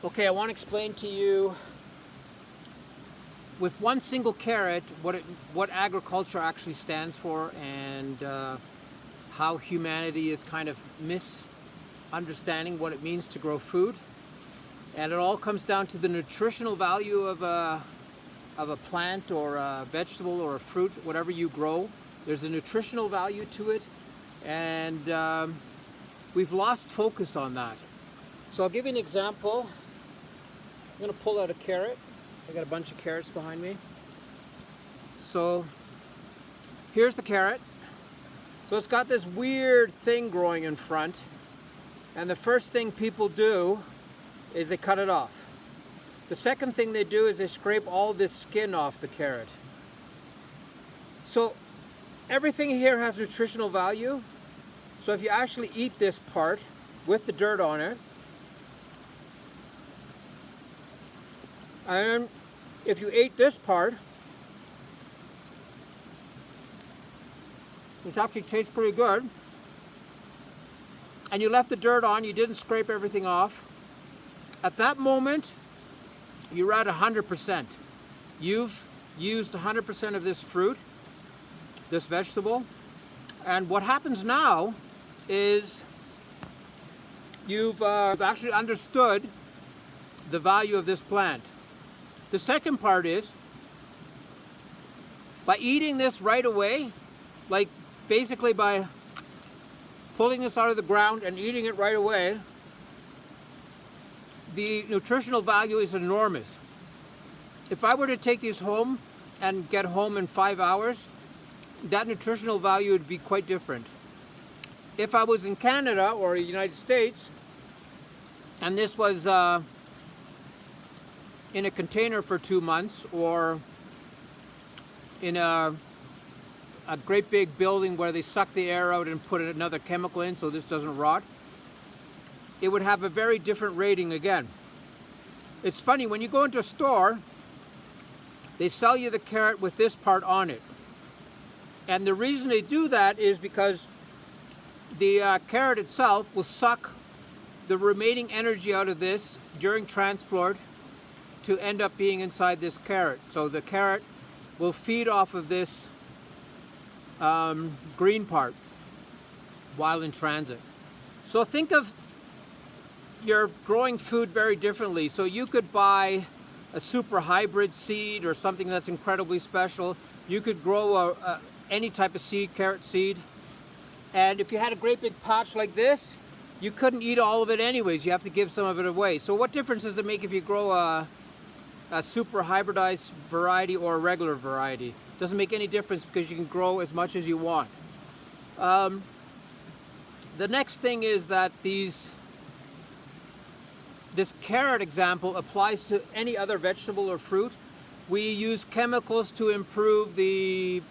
Okay, I want to explain to you with one single carrot what agriculture actually stands for, and how humanity is kind of misunderstanding what it means to grow food. And it all comes down to the nutritional value of a plant or a vegetable or a fruit, whatever you grow. There's a nutritional value to it, and we've lost focus on that. So I'll give you an example. I'm going to pull out a carrot. I got a bunch of carrots behind me. So here's the carrot. So it's got this weird thing growing in front, and the first thing people do is they cut it off. The second thing they do is they scrape all this skin off the carrot. So everything here has nutritional value. So if you actually eat this part with the dirt on it, and if you ate this part, which actually tastes pretty good, and you left the dirt on, you didn't scrape everything off, at that moment, you're at 100%. You've used 100% of this fruit, this vegetable, and what happens now is you've actually understood the value of this plant. The second part is, by eating this right away, like basically by pulling this out of the ground and eating it right away, the nutritional value is enormous. If I were to take these home and get home in 5 hours, that nutritional value would be quite different. If I was in Canada or the United States, and this was in a container for 2 months, or in a great big building where they suck the air out and put another chemical in so this doesn't rot, it would have a very different rating again. It's funny, when you go into a store, they sell you the carrot with this part on it. And the reason they do that is because the carrot itself will suck the remaining energy out of this during transport to end up being inside this carrot. So the carrot will feed off of this green part while in transit. So think of your growing food very differently. So you could buy a super hybrid seed or something that's incredibly special. You could grow any type of seed, carrot seed. And if you had a great big patch like this, you couldn't eat all of it anyways. You have to give some of it away. So what difference does it make if you grow a super hybridized variety or a regular variety? Doesn't make any difference because you can grow as much as you want. The next thing is that this carrot example applies to any other vegetable or fruit. We use chemicals to improve the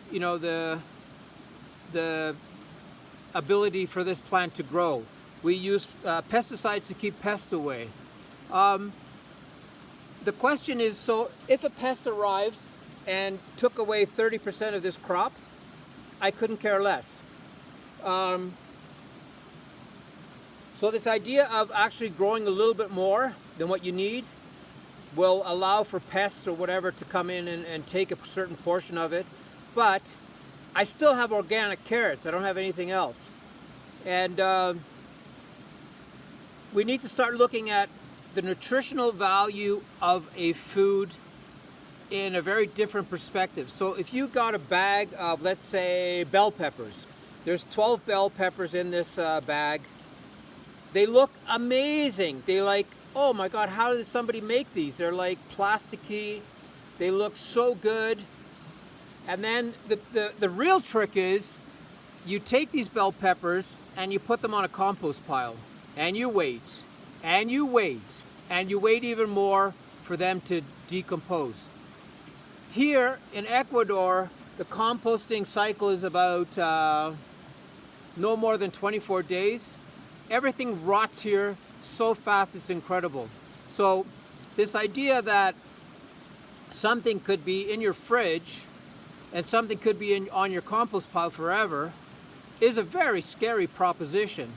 ability for this plant to grow. We use pesticides to keep pests away. The question is, so if a pest arrived and took away 30% of this crop, I couldn't care less. So this idea of actually growing a little bit more than what you need will allow for pests or whatever to come in and take a certain portion of it. But I still have organic carrots. I don't have anything else. And we need to start looking at the nutritional value of a food in a very different perspective. So if you got a bag of, let's say, bell peppers, there's 12 bell peppers in this bag. They look amazing. They like, oh my God, how did somebody make these? They're like plasticky. They look so good. And then the real trick is you take these bell peppers and you put them on a compost pile, and you wait, and you wait, and you wait even more for them to decompose. Here in Ecuador, the composting cycle is about no more than 24 days. Everything rots here so fast, it's incredible. So this idea that something could be in your fridge and something could be on your compost pile forever is a very scary proposition.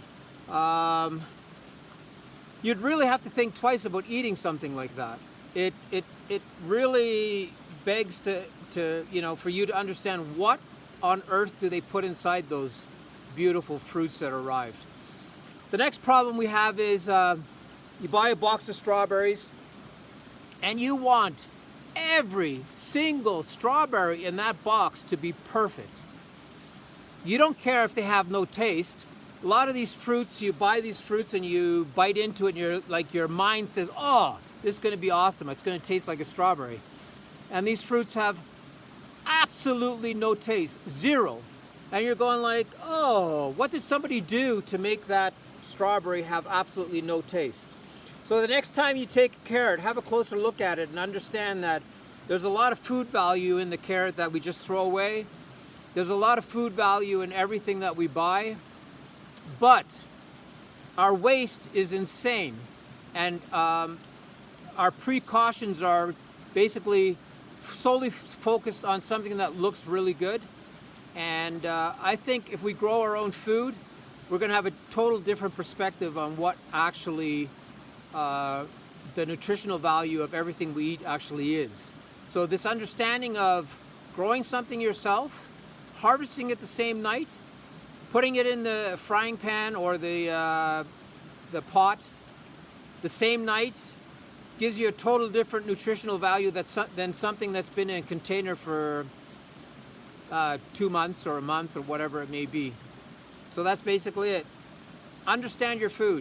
you'd really have to think twice about eating something like that. It really begs to for you to understand what on earth do they put inside those beautiful fruits that arrived. The next problem we have is you buy a box of strawberries and you want every single strawberry in that box to be perfect. You don't care if they have no taste. A lot of these fruits, you buy these fruits and you bite into it and your mind says, oh, this is going to be awesome. It's going to taste like a strawberry. And these fruits have absolutely no taste, zero. And you're going like, oh, what did somebody do to make that strawberry have absolutely no taste? So the next time you take a carrot, have a closer look at it and understand that there's a lot of food value in the carrot that we just throw away. There's a lot of food value in everything that we buy. But our waste is insane. And our precautions are basically solely focused on something that looks really good. And I think if we grow our own food, we're going to have a total different perspective on what actually the nutritional value of everything we eat actually is. So this understanding of growing something yourself, harvesting it the same night, putting it in the frying pan or the pot the same night gives you a total different nutritional value than something that's been in a container for 2 months or a month or whatever it may be. So that's basically it. Understand your food.